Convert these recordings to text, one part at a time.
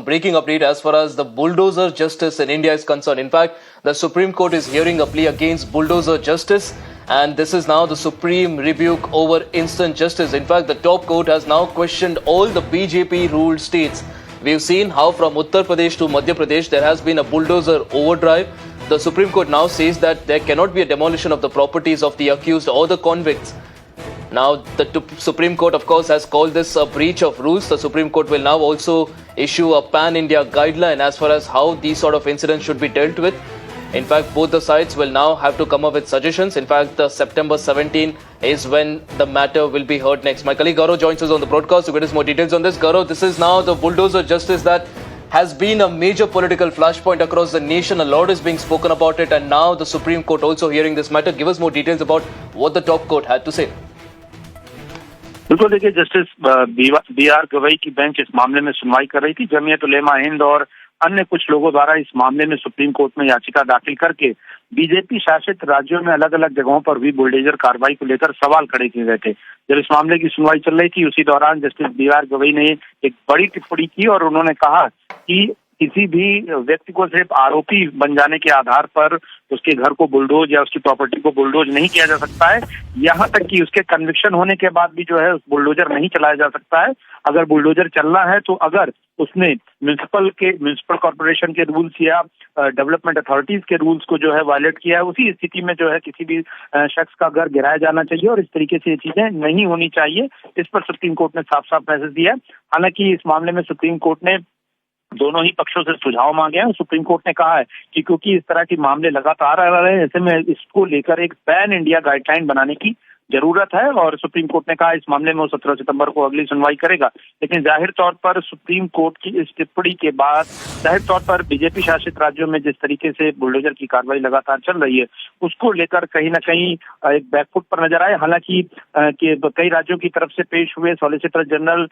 breaking update as far as the bulldozer justice in India is concerned. In fact, the Supreme Court is hearing a plea against bulldozer justice, and this is now the supreme rebuke over instant justice. In fact, the top court has now questioned all the BJP ruled states. We've seen how from Uttar Pradesh to Madhya Pradesh there has been a bulldozer overdrive. The Supreme Court now says that there cannot be a demolition of the properties of the accused or the convicts. Now, the Supreme Court, of course, has called this a breach of rules. The Supreme Court will now also issue a pan-India guideline as far as how these sort of incidents should be dealt with. In fact, both the sides will now have to come up with suggestions. In fact, the September 17 is when the matter will be heard next. My colleague Gaurav joins us on the broadcast to get us more details on this. Gaurav, this is now the bulldozer justice that has been a major political flashpoint across the nation. A lot is being spoken about it, and now the Supreme Court also hearing this matter. Give us more details about what the top court had to say. बिल्कुल, देखिए, justice B R. Gavai की bench इस मामले में सुनवाई कर रही थी। जमीयत उलेमा हिंद और अन्य कुछ लोगों द्वारा इस मामले में सुप्रीम कोर्ट में याचिका दाखिल करके बीजेपी शासित राज्यों में अलग अलग जगहों पर हुई बुलडोजर कार्रवाई को लेकर सवाल खड़े किए गए थे। जब इस मामले की सुनवाई चल रही थी, उसी दौरान जस्टिस बी.आर. गवई ने एक बड़ी टिप्पणी की और उन्होंने कहा कि किसी भी व्यक्ति को सिर्फ आरोपी बन जाने के आधार पर उसके घर को बुलडोज या उसकी प्रॉपर्टी को बुलडोज नहीं किया जा सकता है। यहाँ तक कि उसके कन्विक्शन होने के बाद भी जो है उस बुलडोजर नहीं चलाया जा सकता है। अगर बुलडोजर चलना है तो अगर उसने म्युनिसिपल कॉर्पोरेशन के रूल्स या डेवलपमेंट अथॉरिटीज के रूल्स को जो है वायलेट किया है, उसी स्थिति में जो है किसी भी शख्स का घर गिराया जाना चाहिए और इस तरीके से ये चीजें नहीं होनी चाहिए। इस पर सुप्रीम कोर्ट ने साफ साफ मैसेज दिया है। हालांकि इस मामले में सुप्रीम कोर्ट ने दोनों ही पक्षों से सुझाव मांगे हैं। सुप्रीम कोर्ट ने कहा है कि क्योंकि इस तरह के मामले लगातार आ रहे हैं, ऐसे में इसको लेकर एक पैन इंडिया गाइडलाइन बनाने की जरूरत है और सुप्रीम कोर्ट ने कहा इस मामले में वो 17 सितंबर को अगली सुनवाई करेगा। लेकिन जाहिर तौर पर सुप्रीम कोर्ट की इस टिप्पणी के बाद जाहिर तौर पर बीजेपी शासित राज्यों में जिस तरीके से बुलडोजर की कार्रवाई लगातार चल रही है, उसको लेकर कहीं न कहीं एक बैकफुट पर नजर आए। हालांकि कई राज्यों की तरफ से पेश हुए सॉलिसिटर जनरल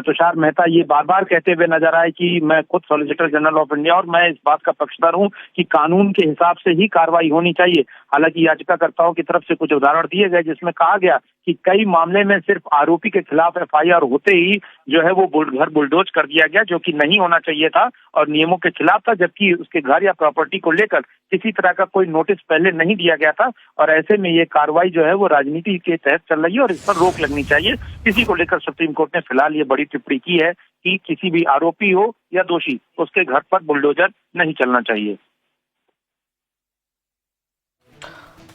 तुषार मेहता ये बार बार कहते हुए नजर आए कि मैं खुद सॉलिसिटर जनरल ऑफ इंडिया और मैं इस बात का पक्षधर हूं कि कानून के हिसाब से ही कार्रवाई होनी चाहिए। हालांकि याचिकाकर्ताओं की तरफ से कुछ उदाहरण दिए गए जिसमें कहा गया कि कई मामले में सिर्फ आरोपी के खिलाफ एफआईआर होते ही जो है वो घर बुलडोज कर दिया गया, जो कि नहीं होना चाहिए था और नियमों के खिलाफ था, जबकि उसके घर या प्रॉपर्टी को लेकर किसी तरह का कोई नोटिस पहले नहीं दिया गया था। और ऐसे में ये कार्रवाई जो है वो राजनीति के तहत चल रही है और इस पर रोक लगनी चाहिए। इसी को लेकर सुप्रीम कोर्ट ने फिलहाल ये बड़ी टिप्पणी की है कि किसी भी आरोपी हो या दोषी, उसके घर पर बुलडोजर नहीं चलना चाहिए।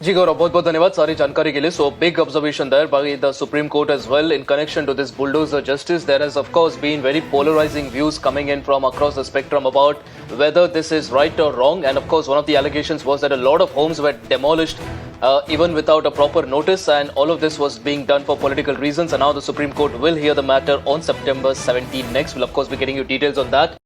जी गौरव, बहुत बहुत धन्यवाद सारी जानकारी के लिए. So big observation there by the Supreme Court as well in connection to this bulldozer justice. There has of course been very polarizing views coming in from across the spectrum about whether this is right or wrong, and of course one of the allegations was that a lot of homes were demolished even without a proper notice, and all of this was being done for political reasons, and now the Supreme Court will hear the matter on September 17 next. We'll of course be getting you details on that.